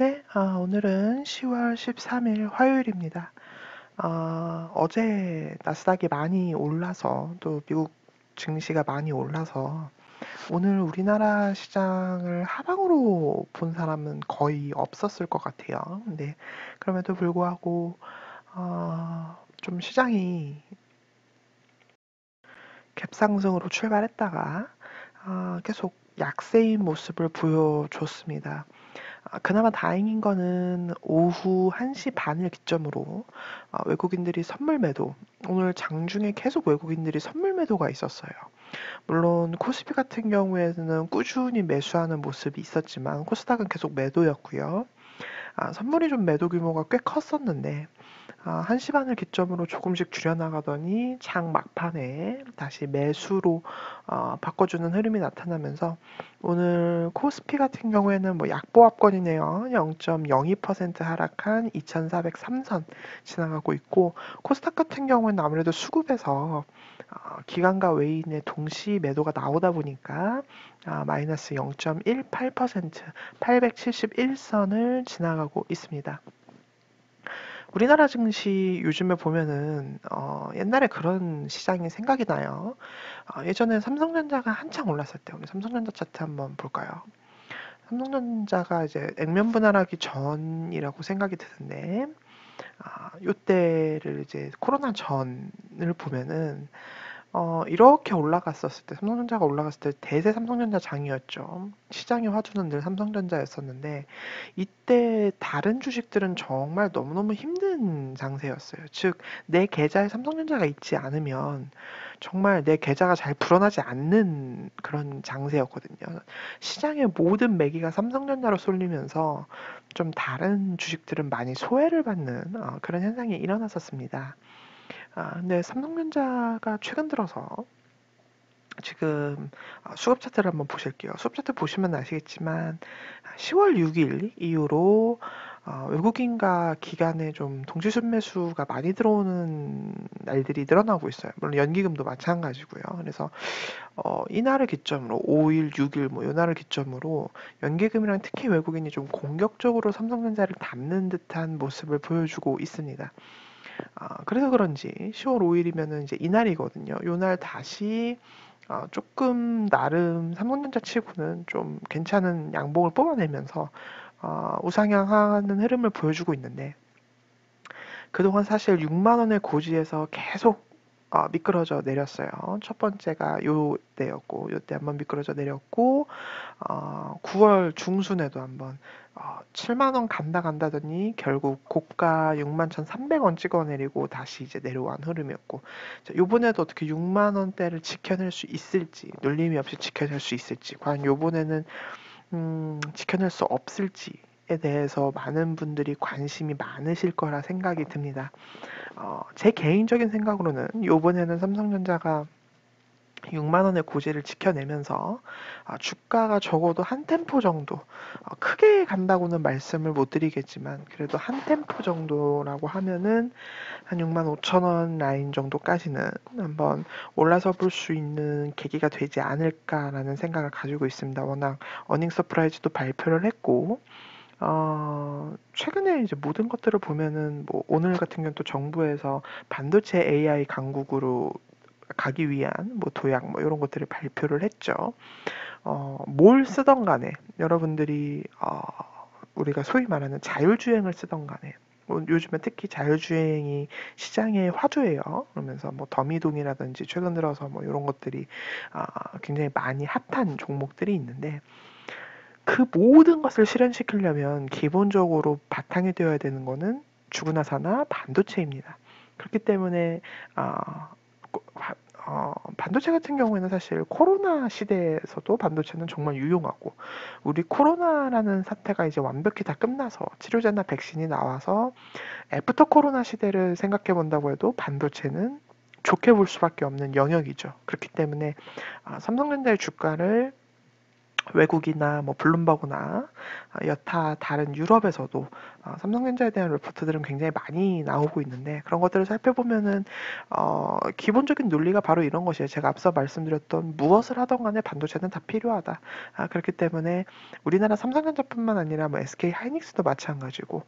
네, 오늘은 10월 13일 화요일입니다. 어제 나스닥이 많이 올라서 또 미국 증시가 많이 올라서 오늘 우리나라 시장을 하방으로 본 사람은 거의 없었을 것 같아요. 근데 그럼에도 불구하고 좀 시장이 갭상승으로 출발했다가 계속 약세인 모습을 보여줬습니다. 그나마 다행인 거는 오후 1시 반을 기점으로 외국인들이 선물 매도, 오늘 장중에 계속 외국인들이 선물 매도가 있었어요. 물론 코스피 같은 경우에는 꾸준히 매수하는 모습이 있었지만 코스닥은 계속 매도였고요. 선물이 좀 매도 규모가 꽤 컸었는데 1시 반을 기점으로 조금씩 줄여나가더니 장 막판에 다시 매수로 바꿔주는 흐름이 나타나면서 오늘 코스피 같은 경우에는 뭐 약보합권이네요. 0.02% 하락한 2403선 지나가고 있고 코스닥 같은 경우에는 아무래도 수급에서 기관과 외인의 동시 매도가 나오다 보니까 마이너스 0.18% 871선을 지나가고 있습니다. 우리나라 증시 요즘에 보면은 옛날에 그런 시장이 생각이 나요. 예전에 삼성전자가 한창 올랐을 때 우리 삼성전자 차트 한번 볼까요? 삼성전자가 이제 액면 분할하기 전이라고 생각이 드는데 요때를 이제 코로나 전을 보면은 이렇게 올라갔었을 때, 삼성전자가 올라갔을 때 대세 삼성전자 장이었죠. 시장의 화두는 늘 삼성전자였었는데, 이때 다른 주식들은 정말 너무너무 힘든 장세였어요. 즉, 내 계좌에 삼성전자가 있지 않으면 정말 내 계좌가 잘 불어나지 않는 그런 장세였거든요. 시장의 모든 매기가 삼성전자로 쏠리면서 좀 다른 주식들은 많이 소외를 받는 그런 현상이 일어났었습니다. 근데 삼성전자가 최근 들어서 지금 수급 차트를 한번 보실게요. 수급 차트 보시면 아시겠지만 10월 6일 이후로 외국인과 기관의 좀 동시 순매수가 많이 들어오는 날들이 늘어나고 있어요. 물론 연기금도 마찬가지고요. 그래서 이날을 기점으로 5일, 6일 뭐 이날을 기점으로 연기금이랑 특히 외국인이 좀 공격적으로 삼성전자를 담는 듯한 모습을 보여주고 있습니다. 그래서 그런지 10월 5일이면은 이제 이날이거든요. 요날 다시 조금 나름 삼성전자 치고는 좀 괜찮은 양봉을 뽑아내면서 우상향하는 흐름을 보여주고 있는데 그동안 사실 6만 원의 고지에서 계속 미끄러져 내렸어요. 첫 번째가 요때였고 요때 한번 미끄러져 내렸고 9월 중순에도 한번 7만 원 간다더니 결국 고가 6만 1,300원 찍어내리고 다시 이제 내려온 흐름이었고 자, 요번에도 어떻게 6만 원대를 지켜낼 수 있을지 눌림이 없이 지켜낼 수 있을지 과연 요번에는 지켜낼 수 없을지에 대해서 많은 분들이 관심이 많으실 거라 생각이 듭니다. 제 개인적인 생각으로는 요번에는 삼성전자가 6만 원의 고지를 지켜내면서 주가가 적어도 한 템포 정도 크게 간다고는 말씀을 못 드리겠지만 그래도 한 템포 정도라고 하면은 한 6만 5천 원 라인 정도까지는 한번 올라서 볼 수 있는 계기가 되지 않을까라는 생각을 가지고 있습니다. 워낙 어닝 서프라이즈도 발표를 했고 최근에 이제 모든 것들을 보면은 뭐 오늘 같은 경우는 또 정부에서 반도체 AI 강국으로 가기 위한 뭐 도약 뭐 이런 것들을 발표를 했죠. 뭘 쓰던 간에 여러분들이 우리가 소위 말하는 자율주행을 쓰던 간에 요즘에 특히 자율주행이 시장의 화두예요. 그러면서 뭐 더미동이라든지 최근 들어서 뭐 이런 것들이 굉장히 많이 핫한 종목들이 있는데 그 모든 것을 실현시키려면 기본적으로 바탕이 되어야 되는 거는 주구나 사나 반도체입니다. 그렇기 때문에 반도체 같은 경우에는 사실 코로나 시대에서도 반도체는 정말 유용하고 우리 코로나라는 사태가 이제 완벽히 다 끝나서 치료제나 백신이 나와서 애프터 코로나 시대를 생각해 본다고 해도 반도체는 좋게 볼 수밖에 없는 영역이죠. 그렇기 때문에 삼성전자의 주가를 외국이나 뭐 블룸버그나 여타 다른 유럽에서도 삼성전자에 대한 리포트들은 굉장히 많이 나오고 있는데, 그런 것들을 살펴보면은 기본적인 논리가 바로 이런 것이에요. 제가 앞서 말씀드렸던 무엇을 하던 간에 반도체는 다 필요하다. 그렇기 때문에 우리나라 삼성전자뿐만 아니라 뭐 SK 하이닉스도 마찬가지고,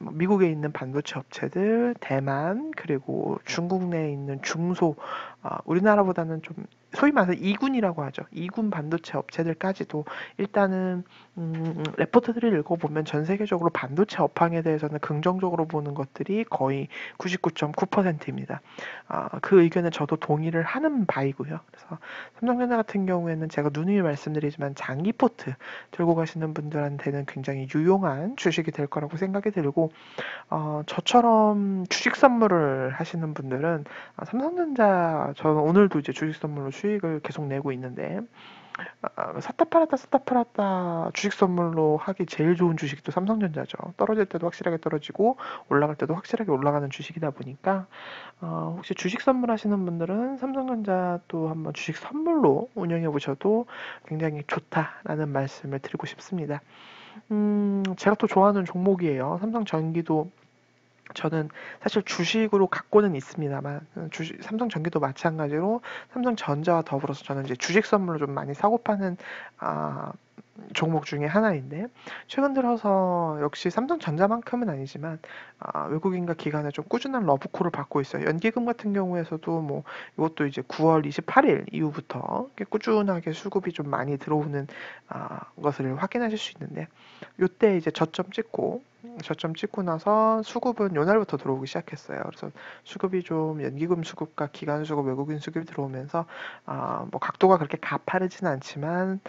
뭐 미국에 있는 반도체 업체들, 대만, 그리고 중국 내에 있는 중소, 우리나라보다는 좀 소위 말해서 이군이라고 하죠. 이군 반도체 업체들까지도 일단은 레포트들을 읽어보면 전 세계적으로 반도체 업황에 대해서는 긍정적으로 보는 것들이 거의 99.9%입니다. 그 의견에 저도 동의를 하는 바이고요. 그래서 삼성전자 같은 경우에는 제가 누누이 말씀드리지만 장기 포트 들고 가시는 분들한테는 굉장히 유용한 주식이 될 거라고 생각이 들고, 저처럼 주식 선물을 하시는 분들은 삼성전자, 저는 오늘도 이제 주식 선물로 수익을 계속 내고 있는데, 샀다 팔았다 샀다 팔았다 주식 선물로 하기 제일 좋은 주식이 또 삼성전자죠. 떨어질 때도 확실하게 떨어지고 올라갈 때도 확실하게 올라가는 주식이다 보니까, 혹시 주식 선물 하시는 분들은 삼성전자 또 한번 주식 선물로 운영해 보셔도 굉장히 좋다라는 말씀을 드리고 싶습니다. 제가 또 좋아하는 종목이에요. 삼성전기도. 저는 사실 주식으로 갖고는 있습니다만, 삼성전기도 마찬가지로 삼성전자와 더불어서 저는 이제 주식 선물로 좀 많이 사고 파는 아, 종목 중에 하나인데, 최근 들어서 역시 삼성전자만큼은 아니지만 외국인과 기관에 좀 꾸준한 러브콜을 받고 있어요. 연기금 같은 경우에서도 뭐 이것도 이제 9월 28일 이후부터 이렇게 꾸준하게 수급이 좀 많이 들어오는 것을 확인하실 수 있는데, 요때 이제 저점 찍고 나서 수급은 요날부터 들어오기 시작했어요. 그래서 수급이 좀 연기금 수급과 기관 수급, 외국인 수급이 들어오면서 뭐 각도가 그렇게 가파르진 않지만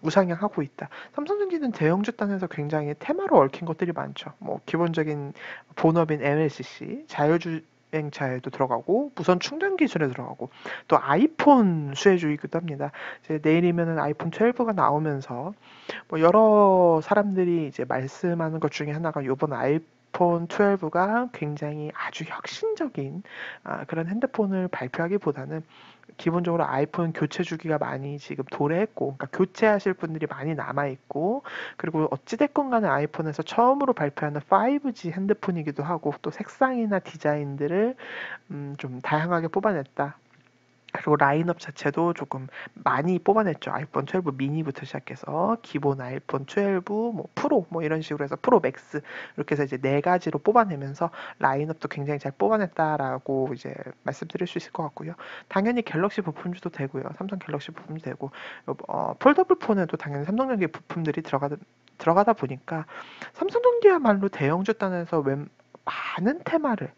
우상향하고 있다. 삼성전기는 대형주 단에서 굉장히 테마로 얽힌 것들이 많죠. 뭐 기본적인 본업인 MLCC, 자율주행차에도 들어가고, 무선 충전 기술에 들어가고, 또 아이폰 수혜주이기도 합니다. 이제 내일이면은 아이폰 12가 나오면서 뭐 여러 사람들이 이제 말씀하는 것 중에 하나가, 요번 아이폰 12가 굉장히 아주 혁신적인 그런 핸드폰을 발표하기보다는 기본적으로 아이폰 교체 주기가 많이 지금 도래했고, 그러니까 교체하실 분들이 많이 남아있고, 그리고 어찌됐건 간에 아이폰에서 처음으로 발표하는 5G 핸드폰이기도 하고, 또 색상이나 디자인들을 좀 다양하게 뽑아냈다. 그리고 라인업 자체도 조금 많이 뽑아냈죠. 아이폰 12 미니부터 시작해서 기본 아이폰 12, 뭐 프로, 뭐 이런 식으로 해서 프로 맥스, 이렇게 해서 이제 네 가지로 뽑아내면서 라인업도 굉장히 잘 뽑아냈다라고 이제 말씀드릴 수 있을 것 같고요. 당연히 갤럭시 부품주도 되고요. 삼성 갤럭시 부품도 되고, 폴더블 폰에도 당연히 삼성전기 부품들이 들어가다 보니까 삼성전기야말로 대형주 단에서 많은 테마를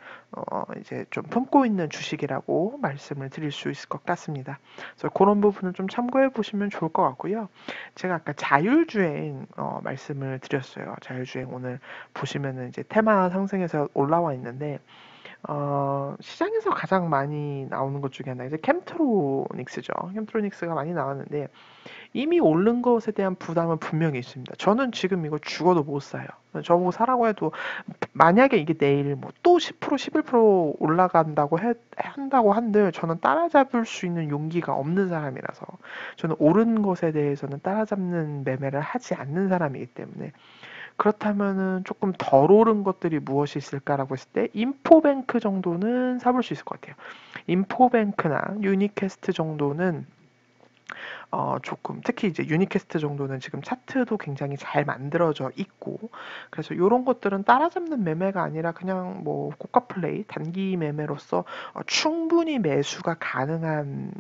이제 좀 품고 있는 주식이라고 말씀을 드릴 수 있을 것 같습니다. 그래서 그런 부분을 좀 참고해 보시면 좋을 것 같고요. 제가 아까 자율주행 말씀을 드렸어요. 자율주행 오늘 보시면은 이제 테마 상승해서 올라와 있는데, 시장에서 가장 많이 나오는 것 중에 하나 이제 캠트로닉스죠. 캠트로닉스가 많이 나왔는데, 이미 오른 것에 대한 부담은 분명히 있습니다. 저는 지금 이거 죽어도 못 사요. 저보고 사라고 해도, 만약에 이게 내일 뭐 또 10%, 11% 올라간다고 한다고 한들 저는 따라잡을 수 있는 용기가 없는 사람이라서, 저는 오른 것에 대해서는 따라잡는 매매를 하지 않는 사람이기 때문에. 그렇다면은 조금 덜 오른 것들이 무엇이 있을까라고 했을 때 인포뱅크 정도는 사볼 수 있을 것 같아요. 인포뱅크나 유니캐스트 정도는 조금, 특히 이제 유니캐스트 정도는 지금 차트도 굉장히 잘 만들어져 있고, 그래서 요런 것들은 따라잡는 매매가 아니라 그냥 뭐 고가 플레이, 단기 매매로서 충분히 매수가 가능한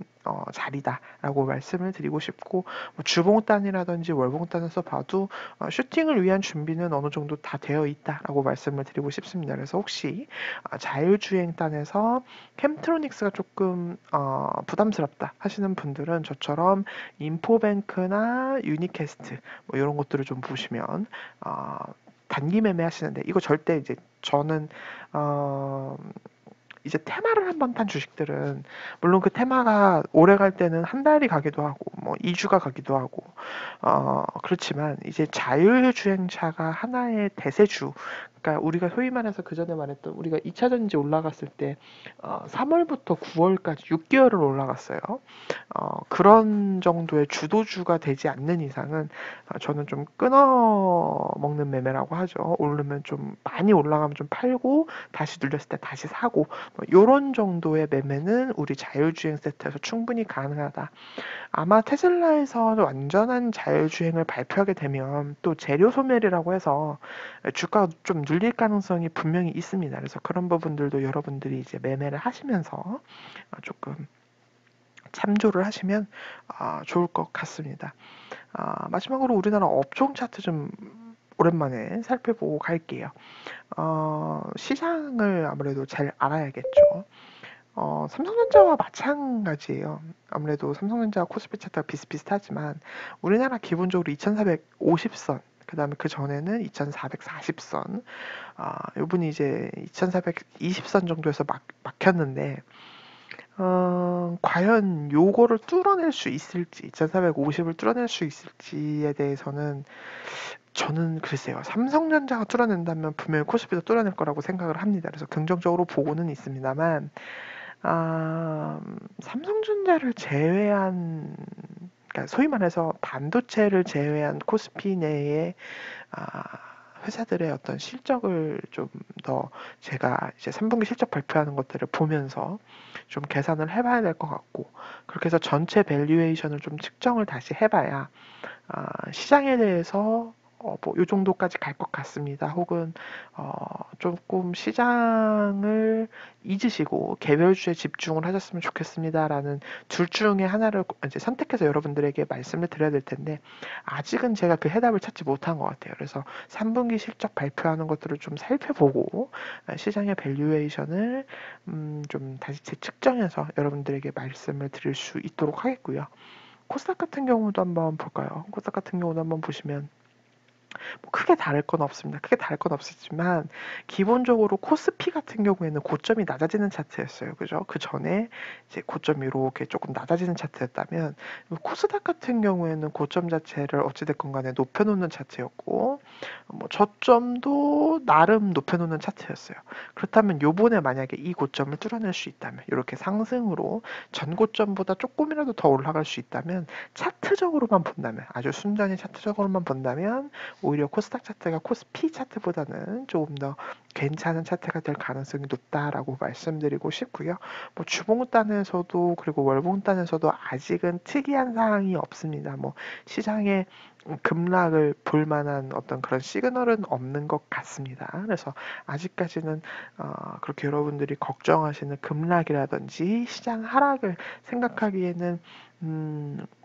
자리다라고 말씀을 드리고 싶고, 뭐 주봉단이라든지 월봉단에서 봐도 슈팅을 위한 준비는 어느 정도 다 되어 있다라고 말씀을 드리고 싶습니다. 그래서 혹시 자율주행단에서 캠트로닉스가 조금 부담스럽다 하시는 분들은 저처럼 인포뱅크나 유니캐스트 뭐 이런 것들을 좀 보시면 단기 매매 하시는데, 이거 절대 이제 저는 어, 이제 테마를 한번 탄 주식들은, 물론 그 테마가 오래 갈 때는 한 달이 가기도 하고 뭐 2주가 가기도 하고 그렇지만, 이제 자율주행차가 하나의 대세주, 그러니까 우리가 소위 말해서 그 전에 말했던, 우리가 2차 전지 올라갔을 때 3월부터 9월까지 6개월을 올라갔어요. 그런 정도의 주도주가 되지 않는 이상은 저는 좀 끊어 먹는 매매라고 하죠. 오르면 좀 많이 올라가면 좀 팔고 다시 눌렸을 때 다시 사고 뭐 요런 정도의 매매는 우리 자율주행 세트에서 충분히 가능하다. 아마 테슬라에서 완전한 자율주행을 발표하게 되면 또 재료 소멸이라고 해서 주가가 좀 눌릴 가능성이 분명히 있습니다. 그래서 그런 부분들도 여러분들이 이제 매매를 하시면서 조금 참조를 하시면 좋을 것 같습니다. 마지막으로 우리나라 업종 차트 좀 오랜만에 살펴보고 갈게요. 시장을 아무래도 잘 알아야겠죠. 삼성전자와 마찬가지예요. 아무래도 삼성전자와 코스피 차트가 비슷비슷하지만 우리나라 기본적으로 2450선, 그 다음에 그 전에는 2440선, 요분이 이제 2420선 정도에서 막혔는데, 과연 요거를 뚫어낼 수 있을지, 2450을 뚫어낼 수 있을지에 대해서는 저는 글쎄요. 삼성전자가 뚫어낸다면 분명히 코스피도 뚫어낼 거라고 생각을 합니다. 그래서 긍정적으로 보고는 있습니다만, 삼성전자를 제외한, 그러니까 소위 말해서 반도체를 제외한 코스피 내의 아, 회사들의 어떤 실적을 좀 더 제가 이제 3분기 실적 발표하는 것들을 보면서 좀 계산을 해봐야 될 것 같고, 그렇게 해서 전체 밸류에이션을 좀 측정을 다시 해봐야 시장에 대해서 뭐요 정도까지 갈 것 같습니다. 혹은 조금 시장을 잊으시고 개별주에 집중을 하셨으면 좋겠습니다라는 둘 중에 하나를 이제 선택해서 여러분들에게 말씀을 드려야 될 텐데, 아직은 제가 그 해답을 찾지 못한 것 같아요. 그래서 3분기 실적 발표하는 것들을 좀 살펴보고 시장의 밸류에이션을 좀 다시 재측정해서 여러분들에게 말씀을 드릴 수 있도록 하겠고요. 코스닥 같은 경우도 한번 볼까요? 코스닥 같은 경우도 한번 보시면 뭐 크게 다를 건 없습니다. 크게 다를 건 없었지만 기본적으로 코스피 같은 경우에는 고점이 낮아지는 차트였어요. 그죠? 그 전에 이제 고점이 이렇게 조금 낮아지는 차트였다면 코스닥 같은 경우에는 고점 자체를 어찌됐건 간에 높여놓는 차트였고 뭐 저점도 나름 높여놓는 차트였어요. 그렇다면 요번에 만약에 이 고점을 뚫어낼 수 있다면 이렇게 상승으로 전 고점보다 조금이라도 더 올라갈 수 있다면 차트적으로만 본다면 아주 순전히 차트적으로만 본다면 오히려 코스닥 차트가 코스피 차트보다는 조금 더 괜찮은 차트가 될 가능성이 높다라고 말씀드리고 싶고요. 뭐 주봉단에서도 그리고 월봉단에서도 아직은 특이한 사항이 없습니다. 뭐 시장에 급락을 볼 만한 어떤 그런 시그널은 없는 것 같습니다. 그래서 아직까지는 그렇게 여러분들이 걱정하시는 급락이라든지 시장 하락을 생각하기에는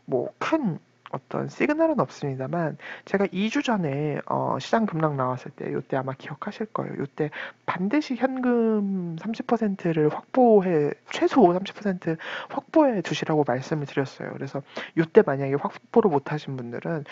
뭐큰 어떤 시그널은 없습니다만 제가 2주 전에 시장 급락 나왔을 때 이때 아마 기억하실 거예요. 이때 반드시 현금 30%를 확보해 최소 30% 확보해 두시라고 말씀을 드렸어요. 그래서 이때 만약에 확보를 못 하신 분들은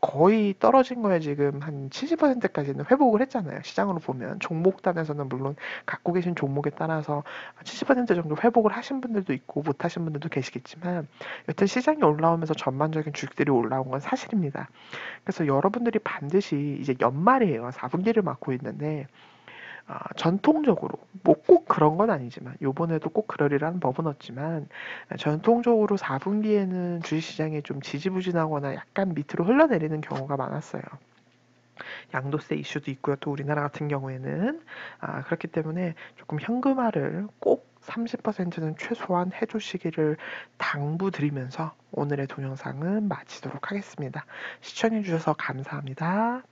거의 떨어진 거에 지금 한 70%까지는 회복을 했잖아요. 시장으로 보면 종목단에서는 물론 갖고 계신 종목에 따라서 70% 정도 회복을 하신 분들도 있고 못 하신 분들도 계시겠지만 여튼 시장이 올라오면서 전반적인 주식들이 올라온 건 사실입니다. 그래서 여러분들이 반드시 이제 연말이에요. 4분기를 맞고 있는데 전통적으로 뭐 꼭 그런 건 아니지만 요번에도 꼭 그러리라는 법은 없지만 전통적으로 4분기에는 주식시장이 좀 지지부진하거나 약간 밑으로 흘러내리는 경우가 많았어요. 양도세 이슈도 있고요. 또 우리나라 같은 경우에는 그렇기 때문에 조금 현금화를 꼭 30%는 최소한 해주시기를 당부드리면서 오늘의 동영상은 마치도록 하겠습니다. 시청해주셔서 감사합니다.